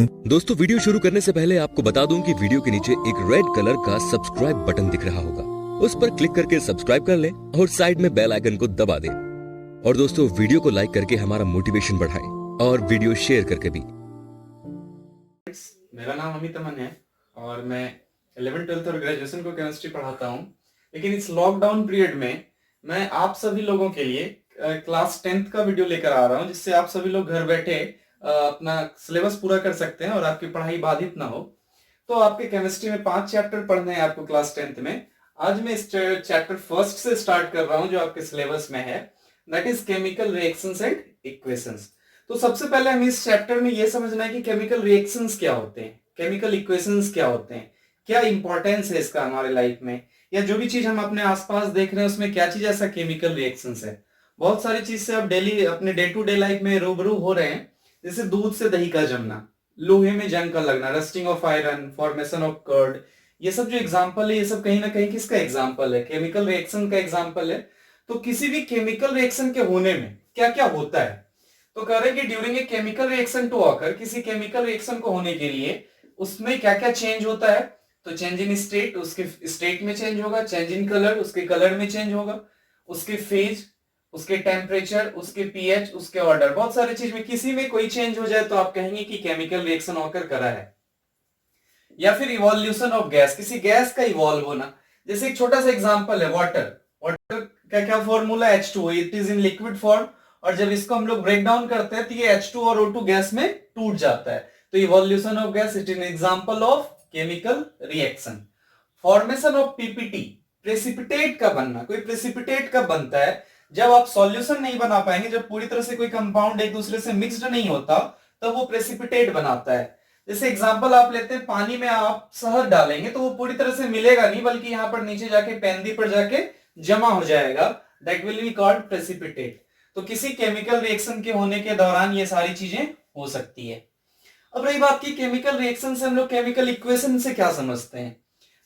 दोस्तों, वीडियो शुरू करने से पहले आपको बता दूं कि वीडियो के नीचे एक रेड कलर का सब्सक्राइब बटन दिख रहा होगा। उस पर क्लिक करके सब्सक्राइब कर लें और साइड में बेल आइकन को दबा दें। और दोस्तों, वीडियो को लाइक करके हमारा मोटिवेशन बढ़ाएं और वीडियो शेयर करके भी। मेरा नाम अमित अमन है और मैं 11th 12th और ग्रेजुएशन को केमिस्ट्री पढ़ाता हूँ। लेकिन इस लॉकडाउन पीरियड में मैं आप सभी लोगों के लिए क्लास 10th का वीडियो लेकर आ रहा हूँ, जिससे आप सभी लोग घर बैठे अपना सिलेबस पूरा कर सकते हैं और आपकी पढ़ाई बाधित ना हो। तो आपके केमिस्ट्री में 5 चैप्टर पढ़ने हैं आपको क्लास 10th में। आज मैं इस चैप्टर फर्स्ट से स्टार्ट कर रहा हूँ जो आपके सिलेबस में है, that is chemical reactions and equations. तो सबसे पहले हमें इस चैप्टर में यह समझना है कि केमिकल रिएक्शंस क्या होते हैं, केमिकल इक्वेशंस क्या होते हैं, क्या इंपॉर्टेंस है इसका हमारे लाइफ में, या जो भी चीज हम अपने आसपास देख रहे हैं उसमें क्या चीज ऐसा केमिकल रिएक्शंस है। बहुत सारी चीज से आप डेली अपने डे टू डे लाइफ में रूबरू हो रहे हैं, जैसे दूध से दही का जमना, लोहे में जंग का लगना, rusting of iron, formation of curd. ये सब जो एग्जांपल है, ये सब कहीं ना कहीं किसका एग्जांपल है? केमिकल रिएक्शन का एग्जांपल है। तो किसी भी केमिकल रिएक्शन के होने में क्या क्या होता है, तो कह रहे हैं कि during a chemical reaction to occur, किसी केमिकल रिएक्शन को होने के लिए उसमें क्या क्या चेंज होता है। तो चेंज इन स्टेट, उसके स्टेट में चेंज होगा, चेंज इन कलर, उसके कलर में चेंज होगा, उसके फेज, उसके टेम्परेचर, उसके पीएच, उसके ऑर्डर, बहुत सारी चीज में किसी में कोई चेंज हो जाए तो आप कहेंगे कि केमिकल रिएक्शन ऑकर करा है। या फिर इवोल्यूशन ऑफ गैस, किसी गैस का इवॉल्व होना। जैसे एक छोटा सा एग्जांपल है वाटर। वाटर का क्या formula? H2, it is in liquid form, और जब इसको हम लोग ब्रेक डाउन करते हैं तो ये H2 और O2 गैस में टूट जाता है। तो evolution of gas, it is an example of chemical reaction. Formation of PPT, precipitate का बनना। कोई प्रेसिपिटेट कब बनता है? जब आप सॉल्यूशन नहीं बना पाएंगे, जब पूरी तरह से कोई कंपाउंड एक दूसरे से मिक्स्ड नहीं होता, तब वो प्रेसिपिटेट बनाता है। जैसे एग्जांपल आप लेते हैं, पानी में आप शहद डालेंगे तो वो पूरी तरह से मिलेगा नहीं, बल्कि यहां पर नीचे जाके पेंदी पर जाके जमा हो जाएगा, that will be called precipitate. तो किसी केमिकल रिएक्शन के होने के दौरान ये सारी चीजें हो सकती है। अब रही बात की केमिकल रिएक्शन से हम लोग केमिकल इक्वेशन से क्या समझते हैं।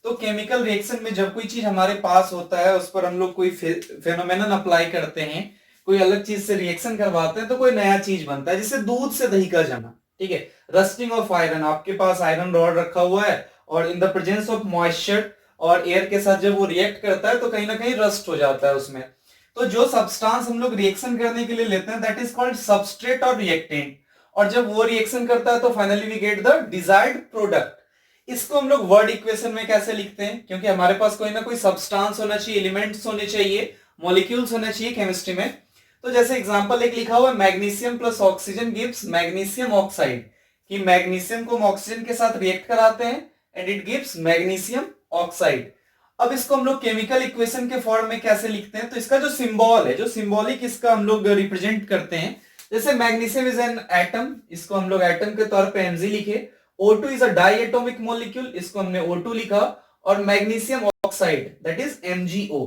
तो केमिकल रिएक्शन में जब कोई चीज हमारे पास होता है, उस पर हम लोग कोई फेनोमेनन अप्लाई करते हैं, कोई अलग चीज से रिएक्शन करवाते हैं, तो कोई नया चीज बनता है। जैसे दूध से दही का जमा, ठीक है। रस्टिंग ऑफ आयरन, आपके पास आयरन रॉड रखा हुआ है और in the presence of moisture और एयर के साथ जब वो रिएक्ट करता है तो कहीं ना कहीं रस्ट हो जाता है उसमें। तो जो सब्सटेंस हम लोग रिएक्शन करने के लिए लेते हैं, दैट इज कॉल्ड सबस्ट्रेट और रिएक्टेंट। और जब वो रिएक्शन करता है तो finally we get the desired product. इसको हम लोग वर्ड इक्वेशन में कैसे लिखते हैं? क्योंकि हमारे पास कोई ना कोई सब्सटेंस होना चाहिए, एलिमेंट्स होने चाहिए, मॉलिक्यूल्स होने चाहिए केमिस्ट्री में। तो जैसे एग्जांपल एक लिखा हुआ है, magnesium plus oxygen gives magnesium oxide, कि मैग्नीशियम को हम ऑक्सीजन के साथ रिएक्ट कराते हैं and it gives magnesium oxide. अब इसको हम लोग केमिकल इक्वेशन के फॉर्म में कैसे लिखते हैं? तो इसका जो सिंबल है, जो सिंबॉलिक इसका हम लोग रिप्रेजेंट करते हैं, जैसे मैग्नीशियम इज एन एटम, इसको हम लोग एटम के तौर पे Mg लिखे। O2 is a diatomic molecule, इसको हमने O2 लिखा, और magnesium oxide that is MgO।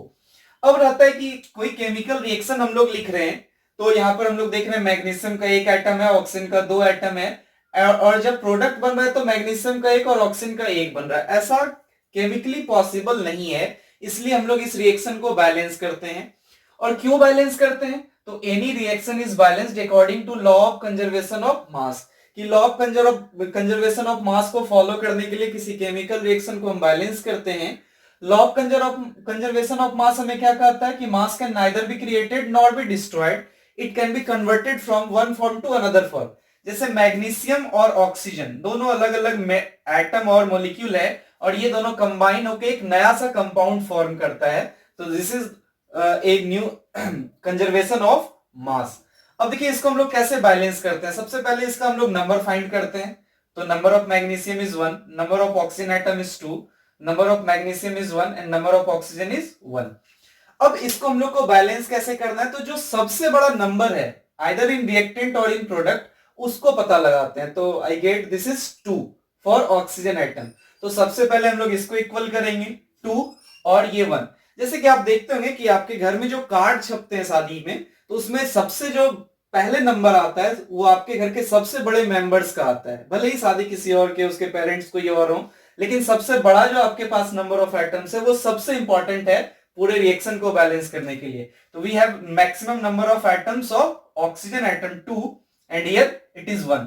अब रहता है कि कोई केमिकल रिएक्शन हम लोग लिख रहे हैं, तो यहां पर हम लोग देख रहे हैं मैग्नीशियम का एक एटम है, ऑक्सीजन का 2 एटम है, और जब प्रोडक्ट बन रहा है तो मैग्नीशियम का एक और ऑक्सीजन का एक बन रहा है। ऐसा केमिकली पॉसिबल नहीं है, इसलिए हम लोग इस रिएक्शन को बैलेंस करते हैं। और क्यों बैलेंस करते हैं? तो any reaction is balanced according to law of conservation of mass, कि law of conservation of mass को फॉलो करने के लिए किसी केमिकल रिएक्शन को हम बैलेंस करते हैं। Law of conservation of mass हमें क्या कहता है? कि mass can neither be created nor be destroyed, it can be converted from one form to another form. जैसे मैग्नीशियम और ऑक्सीजन दोनों अलग अलग एटम और मॉलिक्यूल है, और ये दोनों कंबाइन होकर एक नया सा कंपाउंड फॉर्म करता है। तो this is a new conservation of मास। अब देखिए इसको हम लोग कैसे बैलेंस करते हैं। सबसे पहले इसका हम लोग नंबर फाइंड करते हैं। तो number of magnesium is 1, number of oxygen atom is 2, number of magnesium is 1 and number of oxygen is 1। अब इसको हम लोग को बैलेंस कैसे करना है? तो जो सबसे बड़ा नंबर है आइदर इन रिएक्टेंट और इन प्रोडक्ट, उसको पता लगाते हैं। तो I get this is 2 for oxygen atom. तो सबसे पहले हम लोग इसको इक्वल करेंगे 2 और ये 1। जैसे कि आप देखते होंगे कि आपके घर में जो कार्ड छपते हैं शादी में, तो उसमें सबसे जो पहले नंबर आता है वो आपके घर के सबसे बड़े मेंबर्स का आता है। भले ही शादी किसी और के, उसके पेरेंट्स कोई और हो, लेकिन सबसे बड़ा जो आपके पास नंबर ऑफ एटम्स है वो सबसे इंपॉर्टेंट है पूरे रिएक्शन को बैलेंस करने के लिए। तो we have maximum number of atoms of oxygen atom 2 and here it is 1।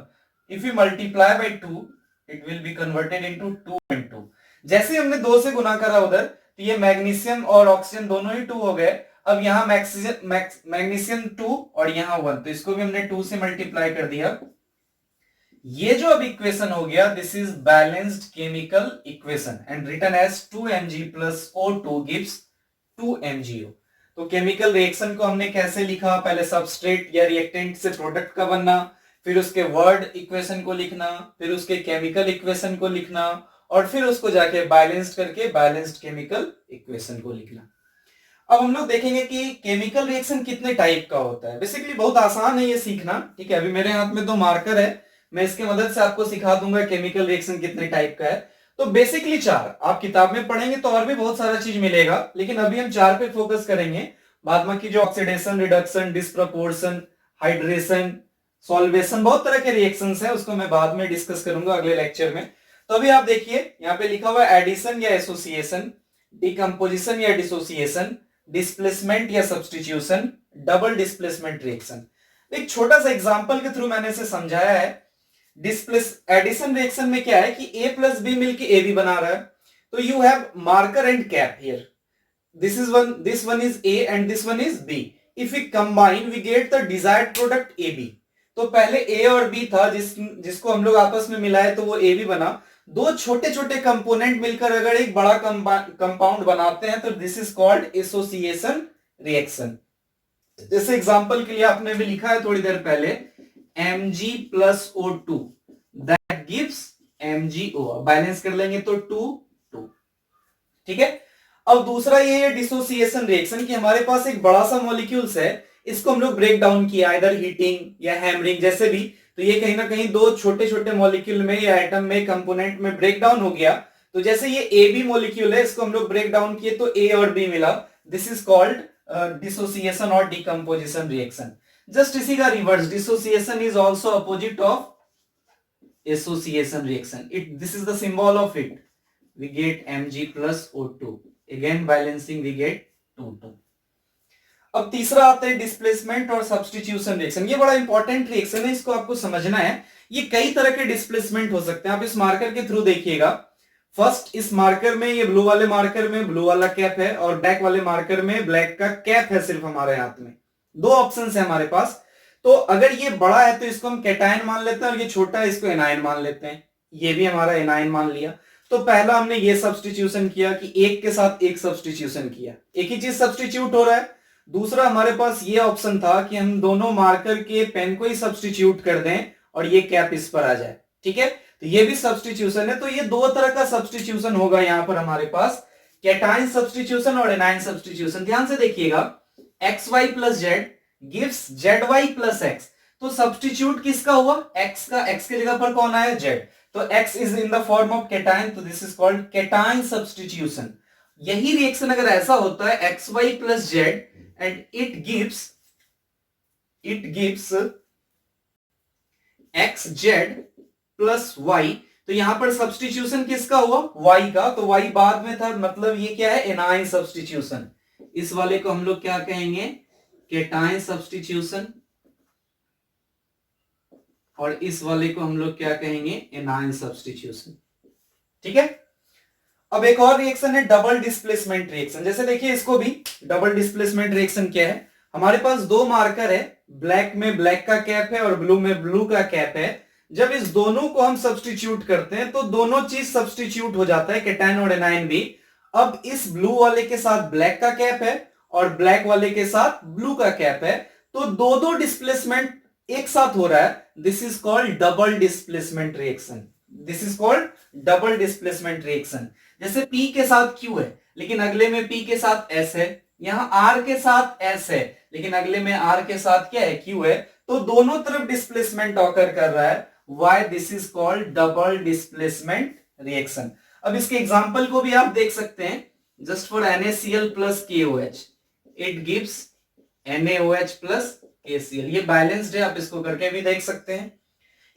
If you multiply by 2 it will be converted into 2 and 2। जैसे हमने 2 से गुना करा उधर, तो ये मैग्नीशियम और ऑक्सीजन दोनों ही 2 हो गए। अब यहाँ मैग्नीशियम 2 और यहाँ 1, तो इसको भी हमने 2 से मल्टीप्लाई कर दिया। ये जो अब इक्वेशन हो गया, this is balanced chemical equation and written as 2Mg plus O2 gives 2MgO। तो केमिकल रिएक्शन को हमने कैसे लिखा, पहले सबस्ट्रेट या रिएक्टेंट से प्रोडक्ट का बनना, फिर उसके वर्ड इक्वेशन को लिखना, फिर उसके केमिकल इक्वेशन को लिखना, और फिर उसको जाके बैलेंस्ड करके बैलेंस्ड केमिकल इक्वेशन को लिखना। अब हम लोग देखेंगे कि केमिकल रिएक्शन कितने टाइप का होता है। बेसिकली बहुत आसान है ये सीखना, ठीक है। अभी मेरे हाथ में 2 मार्कर है, मैं इसके मदद से आपको सिखा दूंगा केमिकल रिएक्शन कितने टाइप का है। तो बेसिकली 4, आप किताब में पढ़ेंगे तो और भी बहुत सारा चीज मिलेगा, लेकिन अभी हम 4 पे फोकस करेंगे। बाद में की जो ऑक्सीडेशन, रिडक्शन, डिस्प्रपोर्शन, हाइड्रेशन, सॉल्वेशन, बहुत तरह के रिएक्शंस है, उसको मैं बाद में डिस्कस करूंगा अगले लेक्चर में। तो अभी आप देखिए यहाँ पे लिखा हुआ है एडिशन या एसोसिएशन, डिकम्पोजिशन या डिसोसिएशन, डिस्प्लेसमेंट या सब्स्टिट्यूशन, डबल डिस्प्लेसमेंट रिएक्शन। एक छोटा सा एग्जांपल के थ्रू मैंने इसे समझाया है। एडिशन रिएक्शन में क्या है कि A प्लस बी मिलकर ए बी बना रहा है, तो you have marker and cap here, this one is A and this one is B. If we combine we get the desired product AB. तो पहले A और B था जिसको हम लोग आपस में मिलाए तो वो AB बना। 2 छोटे छोटे कंपोनेंट मिलकर अगर एक बड़ा कंपाउंड बनाते हैं तो this is called association reaction. जैसे एग्जांपल के लिए आपने भी लिखा है थोड़ी देर पहले Mg plus O2 that gives MgO। Balance कर लेंगे तो 2 2, ठीक है। अब दूसरा ये है डिसोसिएशन रिएक्शन कि हमारे पास एक बड़ा सा मॉलिक्यूल्स है, इसको हम लोग ब्रेक डाउन किया इधर हीटिंग या हैमरिंग जैसे भी, तो ये कहीं ना कहीं 2 छोटे छोटे मॉलिक्यूल में या एटम में कंपोनेंट में ब्रेक डाउन हो गया। तो जैसे ये ए बी मॉलिक्यूल है, इसको हम लोग ब्रेक डाउन किए तो ए और बी मिला, दिस इज कॉल्ड डिसोसिएशन और डिकम्पोजिशन रिएक्शन। जस्ट इसी का reverse, dissociation is also opposite of association reaction. This is the symbol of it, we get Mg plus O2, again balancing we get 2 2। अब तीसरा आता है displacement और substitution reaction. ये बड़ा इंपॉर्टेंट रिएक्शन है, इसको आपको समझना है। ये कई तरह के डिस्प्लेसमेंट हो सकते हैं, आप इस मार्कर के थ्रू देखिएगा। फर्स्ट इस मार्कर में, ये ब्लू वाले मार्कर में ब्लू वाला कैप है और ब्लैक वाले मार्कर में ब्लैक का कैप है सिर्फ हमारे हाथ में। 2 ऑप्शंस है हमारे पास। तो अगर ये बड़ा है तो इसको हम कैटायन मान लेते हैं और ये छोटा है इसको एनायन मान लेते हैं। ये भी हमारा एनायन मान लिया। तो पहला हमने ये सब्स्टिट्यूशन किया कि एक के साथ एक सब्स्टिट्यूशन किया, एक ही चीज सब्स्टिट्यूट हो रहा है। दूसरा हमारे पास ये ऑप्शन था कि हम दोनों मार्कर के पेन को ही सब्स्टिट्यूट कर दें और ये कैप इस पर आ जाए, ठीक है। तो ये भी सब्स्टिट्यूशन है। तो ये 2 तरह का सब्स्टिट्यूशन होगा यहाँ पर हमारे पास, कैटायन सब्स्टिट्यूशन और एनायन सब्स्टिट्यूशन। ध्यान से देखिएगा, xy plus Z gives zy plus x। तो सब्स्टिट्यूट किसका हुआ, x का। x के जगह पर कौन आया, z। तो x is in the form of cation, तो this is called cation substitution। यही रिएक्शन अगर ऐसा होता है xy plus z and it gives xz plus y, तो यहां पर सब्स्टिट्यूशन किसका हुआ, y का। तो y बाद में था, मतलब ये क्या है, एनायन सब्स्टिट्यूशन। इस वाले को हम लोग क्या कहेंगे, केटायन सब्स्टिट्यूशन, और इस वाले को हम लोग क्या कहेंगे, एनायन सब्स्टिट्यूशन, ठीक है। अब एक और रिएक्शन है डबल डिस्प्लेसमेंट रिएक्शन। जैसे देखिए इसको भी डबल डिस्प्लेसमेंट रिएक्शन क्या है, हमारे पास 2 मार्कर है, ब्लैक में ब्लैक का कैप है और ब्लू में ब्लू का कैप है। जब इस दोनों को हम सब्स्टिट्यूट करते हैं तो दोनों चीज सब्स्टिट्यूट हो जाता है, केटायन और एनायन भी। अब इस ब्लू वाले के साथ ब्लैक का कैप है और ब्लैक वाले के साथ ब्लू का कैप है, तो 2 डिस्प्लेसमेंट एक साथ हो रहा है। This is called double displacement reaction. This is called double displacement reaction. जैसे P के साथ Q है लेकिन अगले में P के साथ S है, यहां R के साथ S है लेकिन अगले में R के साथ क्या है, Q है। तो दोनों तरफ डिस्प्लेसमेंट ऑकर कर रहा है। Why this is called double displacement reaction। अब इसके एग्जांपल को भी आप देख सकते हैं। Just for NaCl plus KOH it gives NaOH plus KCl। ये बैलेंस्ड है, आप इसको करके भी देख सकते हैं।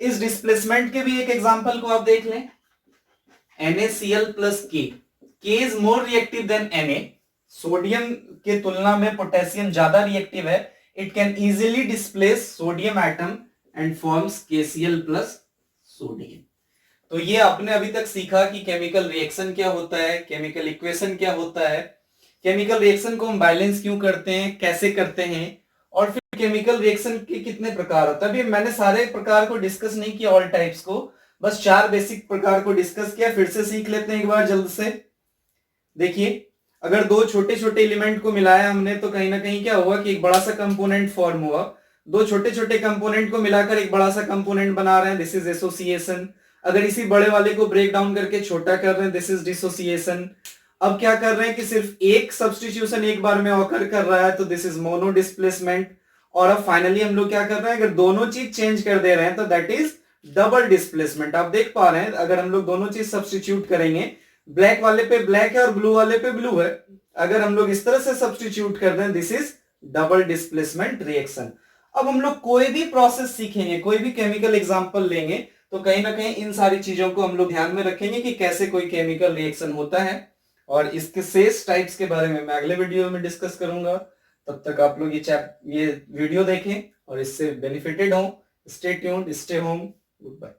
इस डिस्प्लेसमेंट के भी एक एग्जांपल को आप देख लें, NaCl plus K is more reactive than Na। Sodium के तुलना में पोटेशियम ज्यादा रिएक्टिव है। It can easily displace sodium atom and forms KCl plus sodium. तो ये आपने अभी तक सीखा कि केमिकल रिएक्शन क्या होता है, केमिकल इक्वेशन क्या होता है, केमिकल रिएक्शन को हम बैलेंस क्यों करते हैं, कैसे करते हैं, और फिर केमिकल रिएक्शन के कितने प्रकार होता है। अभी मैंने सारे प्रकार को डिस्कस नहीं किया, ऑल टाइप्स को, बस 4 बेसिक प्रकार को डिस्कस किया। फिर से सीख लेते हैं एक बार जल्द से। देखिए, अगर दो छोटे छोटे एलिमेंट को मिलाया हमने तो कहीं ना कहीं क्या हुआ कि एक बड़ा सा कंपोनेंट फॉर्म हुआ। दो छोटे छोटे कंपोनेंट को मिलाकर एक बड़ा सा कंपोनेंट बना रहे हैं, दिस इज एसोसिएशन। अगर इसी बड़े वाले को ब्रेक डाउन करके छोटा कर रहे हैं, दिस इज डिसोसिएशन। अब क्या कर रहे हैं कि सिर्फ एक सब्स्टिट्यूशन एक बार में ऑकर कर रहा है, तो दिस इज मोनो डिस्प्लेसमेंट। और अब फाइनली हम लोग क्या कर रहे हैं, अगर दोनों चीज चेंज कर दे रहे हैं तो दैट इज डबल डिस्प्लेसमेंट। आप देख पा रहे हैं, अगर हम लोग दोनों चीज सब्स्टिट्यूट करेंगे, ब्लैक वाले पे ब्लैक है और ब्लू वाले पे ब्लू है, अगर हम लोग इस तरह से सब्स्टिट्यूट कर दें, this is double displacement reaction. अब हम लोग कोई भी प्रोसेस सीखेंगे, कोई भी केमिकल एग्जांपल लेंगे, तो कहीं ना कहीं इन सारी चीजों को हम लोग ध्यान में रखेंगे कि कैसे कोई केमिकल रिएक्शन होता है। और इसके शेष टाइप्स के बारे में मैं अगले वीडियो में डिस्कस करूंगा। तब तक आप लोग ये वीडियो देखें और इससे बेनिफिटेड हो। Stay tuned, stay home, good bye.